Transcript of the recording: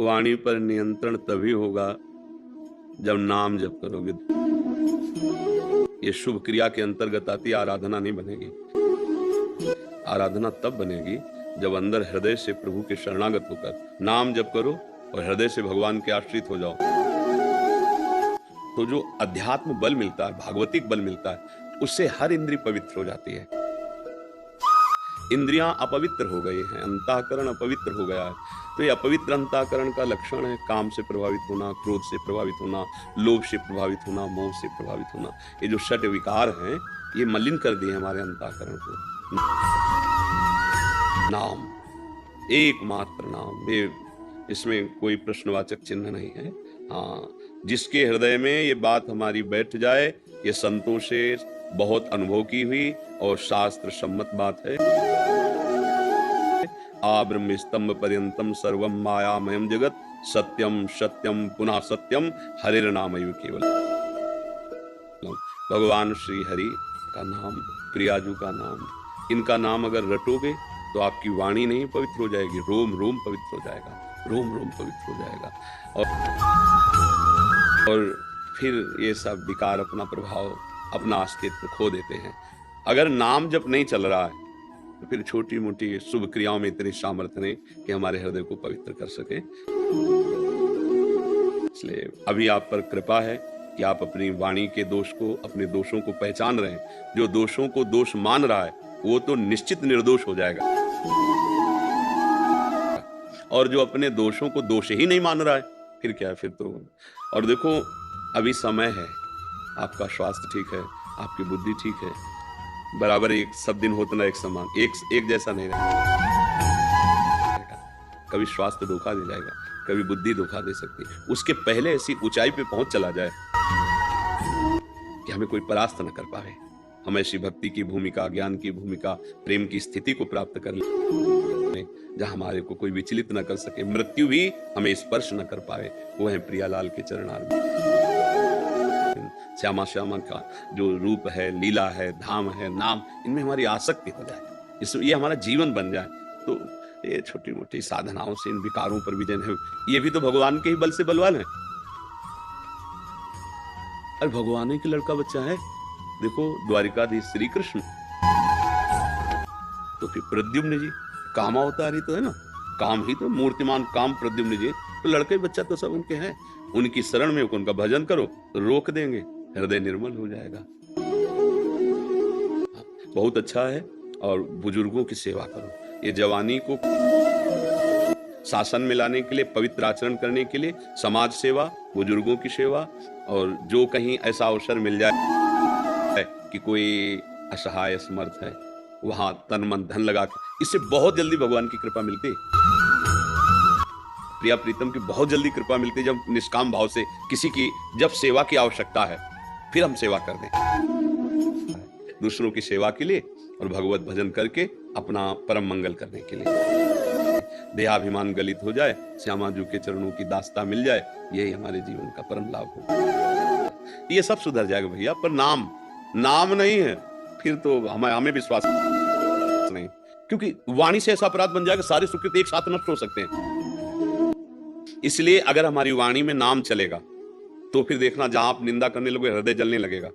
वाणी पर नियंत्रण तभी होगा जब नाम जप करोगे। ये शुभ क्रिया के अंतर्गत आती, आराधना नहीं बनेगी। आराधना तब बनेगी जब अंदर हृदय से प्रभु के शरणागत होकर नाम जप करो और हृदय से भगवान के आश्रित हो जाओ, तो जो अध्यात्म बल मिलता है, भागवतिक बल मिलता है, उससे हर इंद्रिय पवित्र हो जाती है। इंद्रियां अपवित्र हो गई हैं, अंतःकरण अपवित्र हो गया है। तो ये अपवित्र अंतःकरण का लक्षण है काम से प्रभावित होना, क्रोध से प्रभावित होना, लोभ से प्रभावित होना, मोह से प्रभावित होना। ये जो षट विकार हैं, ये मलिन कर दिए हमारे अंतःकरण को। नाम, एकमात्र नाम, ये इसमें कोई प्रश्नवाचक चिन्ह नहीं है। हाँ, जिसके हृदय में ये बात हमारी बैठ जाए, ये संतों से बहुत अनुभव की हुई और शास्त्र सम्मत बात है। आ ब्रह्म स्तंभ पर्यंतम सर्वम मायामयम जगत सत्यम सत्यम पुनः सत्यम हरिर नामैव केवल। भगवान श्री हरि का नाम, प्रियाजू का नाम, इनका नाम अगर रटोगे तो आपकी वाणी नहीं पवित्र हो जाएगी, रोम रोम पवित्र हो जाएगा, रोम रोम पवित्र हो जाएगा। और फिर ये सब विकार अपना प्रभाव, अपना अस्तित्व खो देते हैं। अगर नाम जप नहीं चल रहा है तो फिर छोटी मोटी शुभ क्रियाओं में इतनी सामर्थ्य नहीं कि हमारे हृदय को पवित्र कर सके। इसलिए अभी आप पर कृपा है कि आप अपनी वाणी के दोष को, अपने दोषों को पहचान रहे हैं। जो दोषों को दोष मान रहा है वो तो निश्चित निर्दोष हो जाएगा, और जो अपने दोषों को दोष ही नहीं मान रहा है फिर क्या है, फिर तो। और देखो अभी समय है, आपका स्वास्थ्य ठीक है, आपकी बुद्धि ठीक है, बराबर एक सब दिन होता ना एक समान, एक जैसा नहीं रहेगा। कभी स्वास्थ्य धोखा दे जाएगा, कभी बुद्धि धोखा दे सकती है। उसके पहले ऐसी ऊंचाई पे पहुंच चला जाए कि हमें कोई परास्त न कर पाए। हम ऐसी भक्ति की भूमिका, ज्ञान की भूमिका, प्रेम की स्थिति को प्राप्त कर ले जहां हमारे को कोई विचलित न कर सके, मृत्यु भी हमें स्पर्श न कर पाए। वो है प्रियालाल के चरणारविंद। श्यामा श्यामा का जो रूप है, लीला है, धाम है, नाम, इनमें हमारी आसक्ति हो जाए, ये हमारा जीवन बन जाए, तो ये छोटी मोटी साधनाओं से इन विकारों पर विजय है। ये भी तो भगवान के ही बल से बलवान है। अरे भगवान के लड़का बच्चा है, देखो द्वारिकाधीश श्री कृष्ण, तो फिर प्रद्युम्न जी कामावतारी तो है ना, काम ही तो, मूर्तिमान काम प्रद्युम्न जी, तो लड़के बच्चा तो सब उनके हैं। उनकी शरण में उनका भजन करो, रोक देंगे, हृदय निर्मल हो जाएगा। बहुत अच्छा है। और बुजुर्गों की सेवा करो। ये जवानी को शासन में लाने के लिए, पवित्र आचरण करने के लिए समाज सेवा, बुजुर्गों की सेवा, और जो कहीं ऐसा अवसर मिल जाए कि कोई असहाय समर्थ है, वहां तन मन धन लगा के, इससे बहुत जल्दी भगवान की कृपा मिलती है। प्रिया प्रीतम की बहुत जल्दी कृपा मिलती है जब निष्काम भाव से किसी की जब सेवा की आवश्यकता है फिर हम सेवा कर दें, दूसरों की सेवा के लिए और भगवत भजन करके अपना परम मंगल करने के लिए। देहाभिमान गलित हो जाए, श्यामा जी के चरणों की दास्ता मिल जाए, यही हमारे जीवन का परम लाभ होगा। ये सब सुधर जाएगा भैया, पर नाम नहीं है फिर तो हमें विश्वास नहीं, क्योंकि वाणी से ऐसा अपराध बन जाएगा, सारे सुकृत एक साथ नष्ट हो सकते हैं। इसलिए अगर हमारी वाणी में नाम चलेगा तो फिर देखना, जहां आप निंदा करने लगोगे हृदय जलने लगेगा।